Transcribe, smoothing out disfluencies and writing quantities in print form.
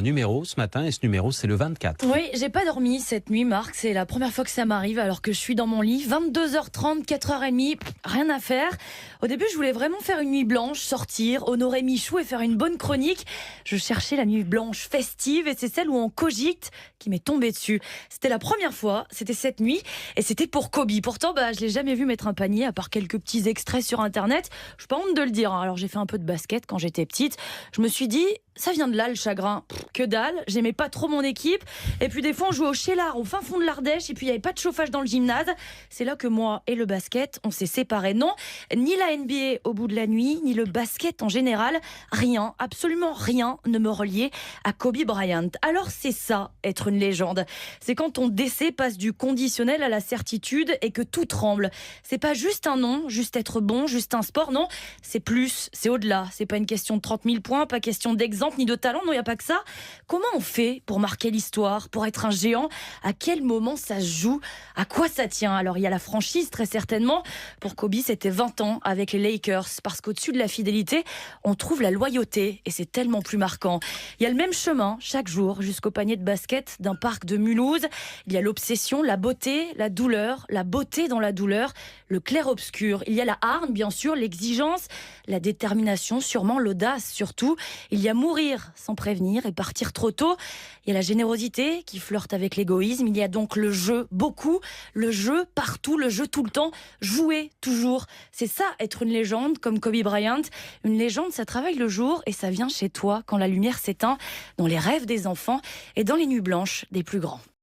Un numéro ce matin et ce numéro c'est le 24. Oui, j'ai pas dormi cette nuit, Marc. C'est la première fois que ça m'arrive alors que je suis dans mon lit. 22h30, 4h30, rien à faire. Au début, je voulais vraiment faire une nuit blanche, sortir, honorer Michou et faire une bonne chronique. Je cherchais la nuit blanche festive et c'est celle où on cogite qui m'est tombée dessus. C'était la première fois, c'était cette nuit et c'était pour Kobe. Pourtant, je l'ai jamais vu mettre un panier à part quelques petits extraits sur internet. Je suis pas honte de le dire. Alors j'ai fait un peu de basket quand j'étais petite. Je me suis dit, ça vient de là le chagrin. Que dalle, j'aimais pas trop mon équipe. Et puis des fois on jouait au Cheylard, au fin fond de l'Ardèche, et puis il n'y avait pas de chauffage dans le gymnase. C'est là que moi et le basket, on s'est séparés. Non, ni la NBA au bout de la nuit, ni le basket en général. Rien, absolument rien ne me reliait à Kobe Bryant. Alors c'est ça, être une légende. C'est quand ton décès passe du conditionnel à la certitude et que tout tremble. C'est pas juste un nom, juste être bon, juste un sport, non. C'est plus, c'est au-delà. C'est pas une question de 30 000 points, pas question d'exemple ni de talent, non, il n'y a pas que ça. Comment on fait pour marquer l'histoire, pour être un géant? À quel moment ça se joue? À quoi ça tient? Alors il y a la franchise très certainement. Pour Kobe, c'était 20 ans avec les Lakers parce qu'au-dessus de la fidélité, on trouve la loyauté et c'est tellement plus marquant. Il y a le même chemin chaque jour jusqu'au panier de basket d'un parc de Mulhouse. Il y a l'obsession, la beauté, la douleur, la beauté dans la douleur, le clair-obscur. Il y a la hargne, bien sûr, l'exigence, la détermination, sûrement l'audace surtout. Il y a mourir sans prévenir et partir trop tôt. Il y a la générosité qui flirte avec l'égoïsme. Il y a donc le jeu, beaucoup. Le jeu partout, le jeu tout le temps. Jouer toujours. C'est ça, être une légende comme Kobe Bryant. Une légende, ça travaille le jour et ça vient chez toi quand la lumière s'éteint, dans les rêves des enfants et dans les nuits blanches des plus grands.